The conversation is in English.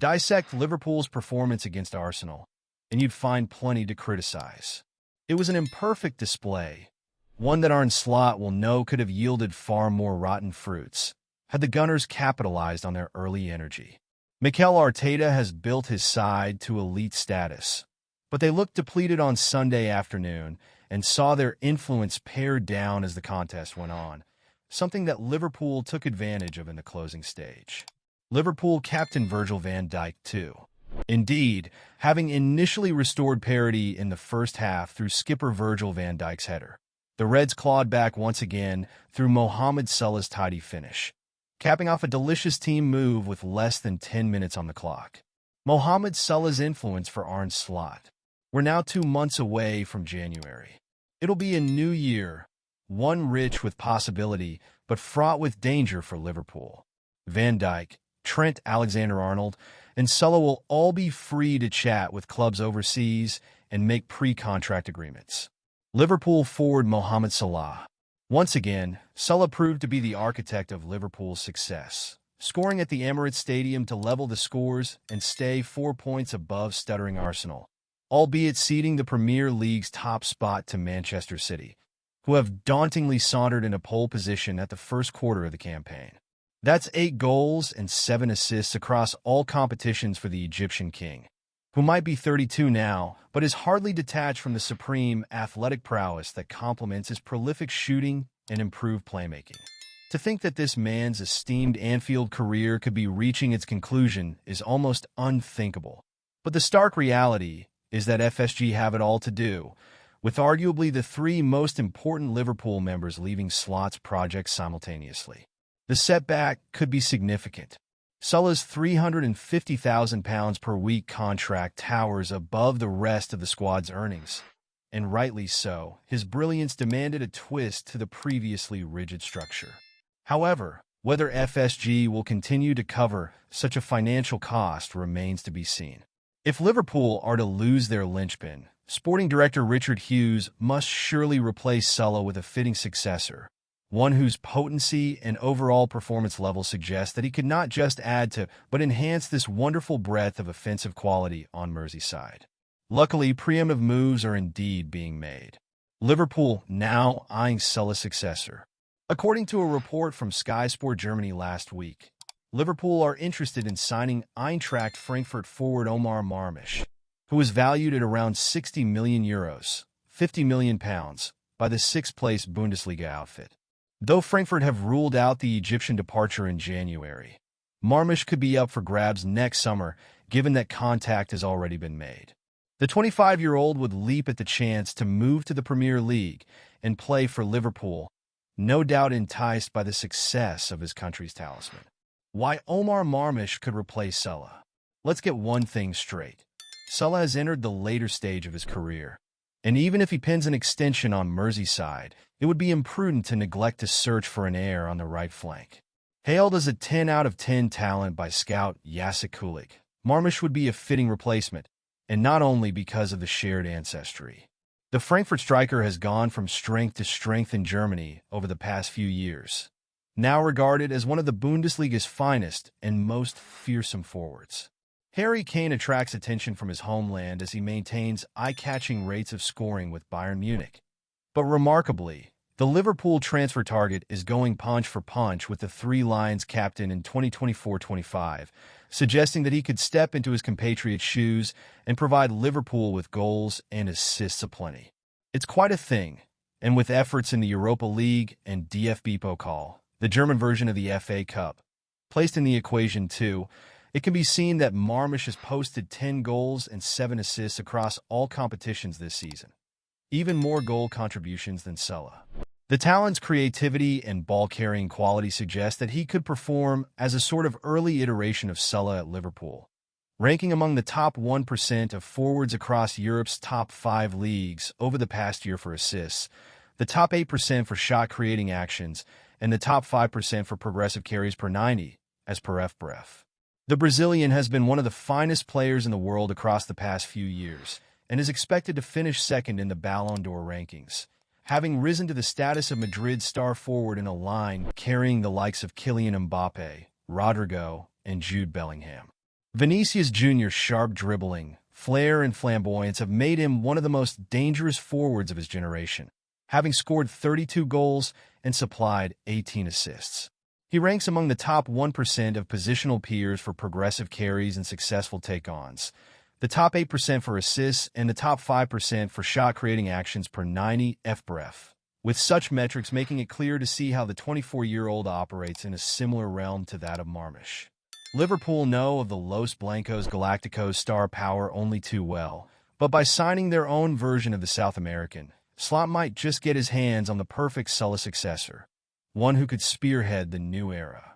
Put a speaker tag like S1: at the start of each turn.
S1: Dissect Liverpool's performance against Arsenal, and you'd find plenty to criticize. It was an imperfect display, one that Arne Slot will know could have yielded far more rotten fruits, had the Gunners capitalized on their early energy. Mikel Arteta has built his side to elite status, but they looked depleted on Sunday afternoon and saw their influence pare down as the contest went on, something that Liverpool took advantage of in the closing stage. Liverpool captain Virgil van Dijk, too. Indeed, having initially restored parity in the first half through skipper Virgil van Dijk's header, the Reds clawed back once again through Mohamed Salah's tidy finish, capping off a delicious team move with less than 10 minutes on the clock. Mohamed Salah's influence for Arne Slot. We're now 2 months away from January. It'll be a new year, one rich with possibility, but fraught with danger for Liverpool. Van Dijk, Trent Alexander-Arnold, and Salah will all be free to chat with clubs overseas and make pre-contract agreements. Liverpool forward Mohamed Salah. Once again, Salah proved to be the architect of Liverpool's success, scoring at the Emirates Stadium to level the scores and stay 4 points above stuttering Arsenal, albeit ceding the Premier League's top spot to Manchester City, who have dauntingly sauntered into pole position at the first quarter of the campaign. That's 8 goals and 7 assists across all competitions for the Egyptian king, who might be 32 now, but is hardly detached from the supreme athletic prowess that complements his prolific shooting and improved playmaking. To think that this man's esteemed Anfield career could be reaching its conclusion is almost unthinkable. But the stark reality is that FSG have it all to do, with arguably the 3 most important Liverpool members leaving Slot's project simultaneously. The setback could be significant. Salah's £350,000 per week contract towers above the rest of the squad's earnings, and rightly so. His brilliance demanded a twist to the previously rigid structure. However, whether FSG will continue to cover such a financial cost remains to be seen. If Liverpool are to lose their linchpin, sporting director Richard Hughes must surely replace Salah with a fitting successor, one whose potency and overall performance level suggest that he could not just add to, but enhance this wonderful breadth of offensive quality on Merseyside. Luckily, preemptive moves are indeed being made. Liverpool now eyeing Salah's successor. According to a report from Sky Sport Germany last week, Liverpool are interested in signing Eintracht Frankfurt forward Omar Marmish, who is valued at around €60 million, £50 million, by the 6th-place Bundesliga outfit. Though Frankfurt have ruled out the Egyptian departure in January, Marmish could be up for grabs next summer, given that contact has already been made. The 25-year-old would leap at the chance to move to the Premier League and play for Liverpool, no doubt enticed by the success of his country's talisman. Why Omar Marmish could replace Salah? Let's get one thing straight. Salah has entered the later stage of his career, and even if he pins an extension on Merseyside, it would be imprudent to neglect to search for an heir on the right flank. Hailed as a 10 out of 10 talent by scout Jacek Kulik, Marmish would be a fitting replacement, and not only because of the shared ancestry. The Frankfurt striker has gone from strength to strength in Germany over the past few years, now regarded as one of the Bundesliga's finest and most fearsome forwards. Harry Kane attracts attention from his homeland as he maintains eye-catching rates of scoring with Bayern Munich. But remarkably, the Liverpool transfer target is going punch for punch with the Three Lions captain in 2024-25, suggesting that he could step into his compatriot's shoes and provide Liverpool with goals and assists aplenty. It's quite a thing, and with efforts in the Europa League and DFB Pokal, the German version of the FA Cup, placed in the equation too, it can be seen that Marmish has posted 10 goals and 7 assists across all competitions this season, even more goal contributions than Salah. The talent's creativity and ball-carrying quality suggest that he could perform as a sort of early iteration of Salah at Liverpool, ranking among the top 1% of forwards across Europe's top 5 leagues over the past year for assists, the top 8% for shot-creating actions, and the top 5% for progressive carries per 90, as per FBref. The Brazilian has been one of the finest players in the world across the past few years, and is expected to finish second in the Ballon d'Or rankings, having risen to the status of Madrid's star forward in a line carrying the likes of Kylian Mbappe, Rodrigo, and Jude Bellingham. Vinicius Jr.'s sharp dribbling, flair, and flamboyance have made him one of the most dangerous forwards of his generation, having scored 32 goals and supplied 18 assists. He ranks among the top 1% of positional peers for progressive carries and successful take-ons, the top 8% for assists, and the top 5% for shot-creating actions per 90 FBref, with such metrics making it clear to see how the 24-year-old operates in a similar realm to that of Marmish. Liverpool know of the Los Blancos Galacticos star power only too well, but by signing their own version of the South American, Slot might just get his hands on the perfect Salah successor, one who could spearhead the new era.